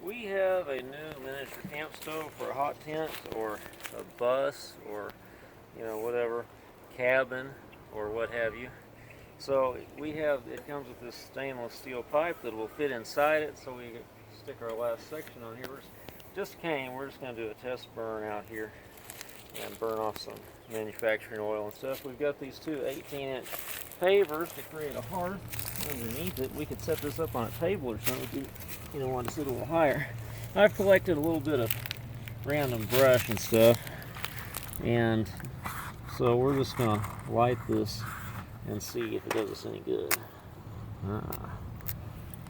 We have a new miniature camp stove for a hot tent or a bus or whatever, cabin or what have you. So it comes with this stainless steel pipe that will fit inside it, so we stick our last section on here. We're just going to do a test burn out here and burn off some manufacturing oil and stuff. We've got these two 18-inch pavers to create a hearth underneath it. We could set this up on a table or something if you want to sit a little higher. I've collected a little bit of random brush and stuff, and so we're just going to light this and see if it does us any good.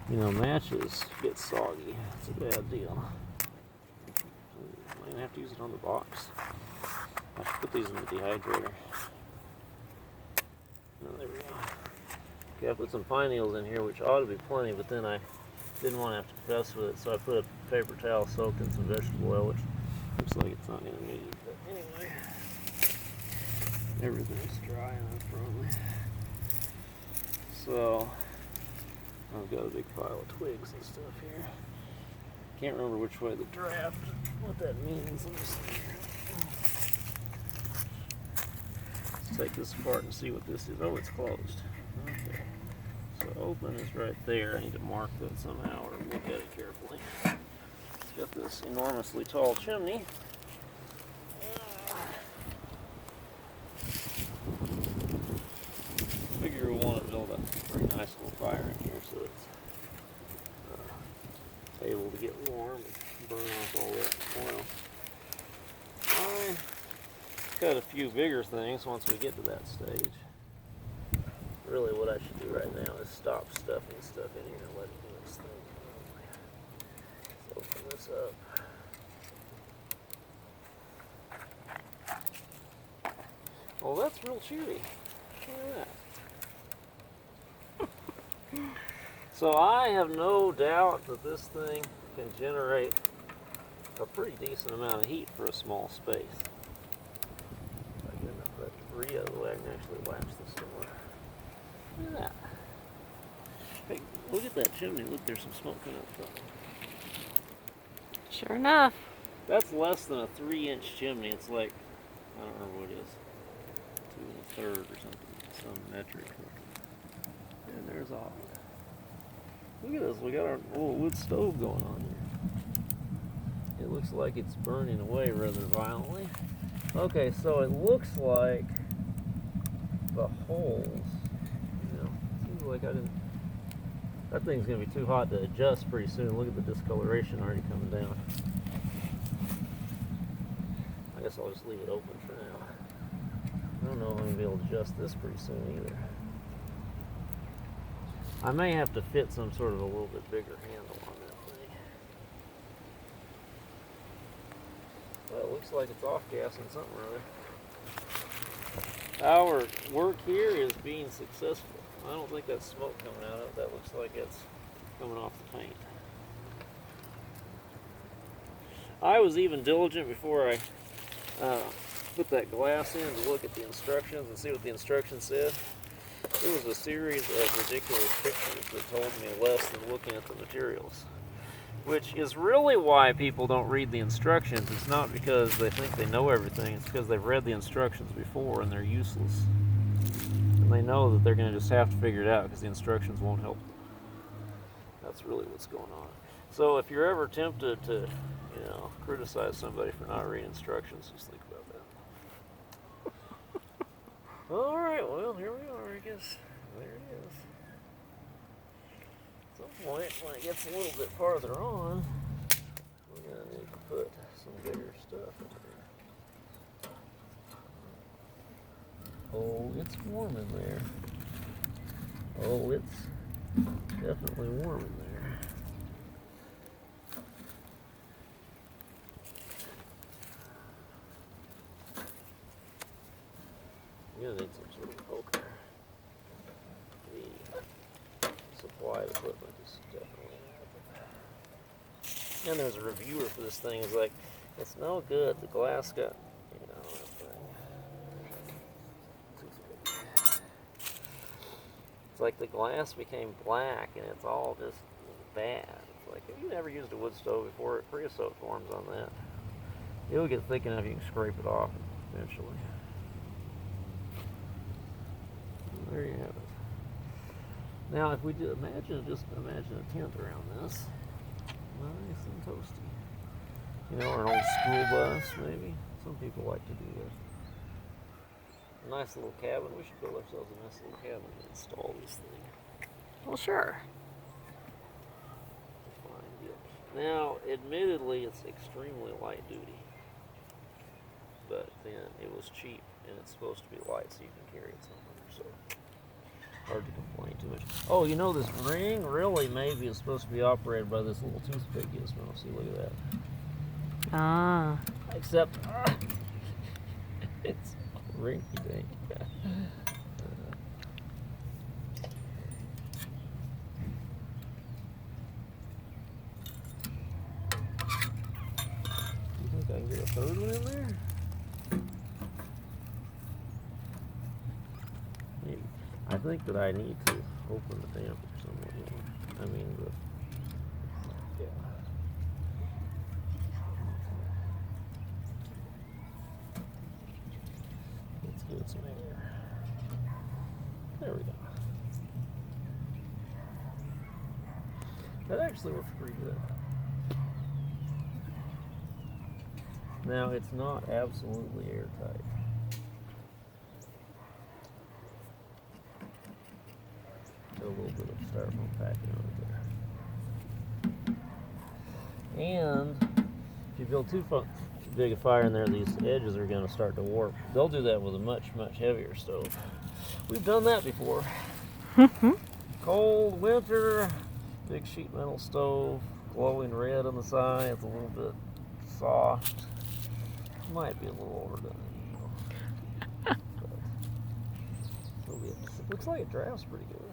Matches get soggy. It's a bad deal. I'm going to have to use it on the box. I should put these in the dehydrator. Oh, there we go. Okay, I put some pine needles in here, which ought to be plenty, but then I didn't want to have to fess with it, so I put a paper towel soaked in some vegetable oil, which looks like it's not going to need. But anyway, everything's dry enough probably. So I've got a big pile of twigs and stuff here. Can't remember which way the draft, what that means. Let me see here. Let's take this apart and see what this is. Oh, it's closed. Okay. So open is right there. I need to mark that somehow or look at it carefully. It's got this enormously tall chimney. Figure we want to build a pretty nice little fire in here so it's able to get warm and burn off all that oil. I cut a few bigger things once we get to that stage. Really what I should do right now is stop stuffing stuff in here and let it do its thing. Let's open this up. Oh, that's real chewy. Look at that. So I have no doubt that this thing can generate a pretty decent amount of heat for a small space. If I get enough of that debris out of the way, I can actually latch this door. Look at that. Hey, look at that chimney. Look, there's some smoke coming out from it. Sure enough. That's less than a 3-inch chimney. It's like, I don't remember what it is, 2 1/3 or something, some metric. And there's all. Look at this, we got our little wood stove going on here. It looks like it's burning away rather violently. Okay, so it looks like the holes, seems like that thing's going to be too hot to adjust pretty soon. Look at the discoloration already coming down. I guess I'll just leave it open for now. I don't know if I'm going to be able to adjust this pretty soon either. I may have to fit some sort of a little bit bigger handle on that thing. Well, it looks like it's off-gassing something or other. Our work here is being successful. I don't think that's smoke coming out of it. That looks like it's coming off the paint. I was even diligent before I put that glass in to look at the instructions and see what the instructions said. It was a series of ridiculous pictures that told me less than looking at the materials, which is really why people don't read the instructions. It's not because they think they know everything, it's because they've read the instructions before and they're useless. And they know that they're going to just have to figure it out because the instructions won't help them. That's really what's going on. So if you're ever tempted to, criticize somebody for not reading instructions, just think about that. All right, well, here we are, I guess. There it is. At some point, when it gets a little bit farther on, we're going to need to put some bigger stuff in there. Oh, it's warm in there. Oh, it's definitely warm in there. You're going to need some sort of poker. The supply equipment is definitely inadequate. And there's a reviewer for this thing. It's like, it's no good. The glass got, that thing. It's like the glass became black and it's all just bad. like, if you never used a wood stove before, creosote forms on that. It'll get thick enough you can scrape it off eventually. There you have it. Now, if we do just imagine a tent around this, nice and toasty. You know, or an old school bus, maybe. Some people like to do that. A nice little cabin. We should build ourselves a nice little cabin and install this thing. Well, sure. Fine deal. Now, admittedly, it's extremely light duty, but then it was cheap and it's supposed to be light so you can carry it somewhere. So hard to complain too much. Oh, you know, this ring really maybe is supposed to be operated by this little toothpick gizmo. See, look at that. Ah. Except it's rinky dink. You think I can get a third one in there? Maybe. I think that I need to open the damper somewhat more. I mean, yeah. Let's get some air. There we go. That actually works pretty good. Now, it's not absolutely airtight. A little bit of styrofoam packing on it there. And if you build too big a fire in there, these edges are going to start to warp. They'll do that with a much, much heavier stove. We've done that before. Cold winter, big sheet metal stove, glowing red on the sides, a little bit soft. Might be a little overdone. But it looks like it drafts pretty good.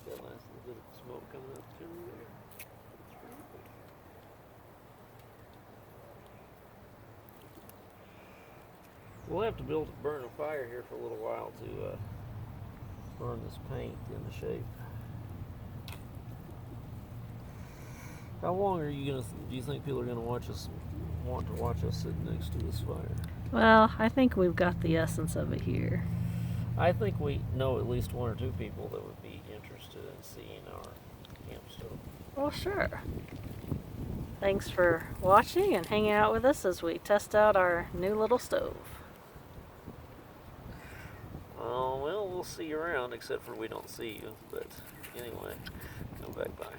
Got a nice little bit of smoke coming up through there. It's pretty good. We'll have to burn a fire here for a little while to burn this paint into shape. How long do you think people are gonna want to watch us sitting next to this fire? Well, I think we've got the essence of it here. I think we know at least one or two people that would be interested in seeing our camp stove. Well, sure. Thanks for watching and hanging out with us as we test out our new little stove. Oh, well, we'll see you around, except for we don't see you. But anyway, come back by.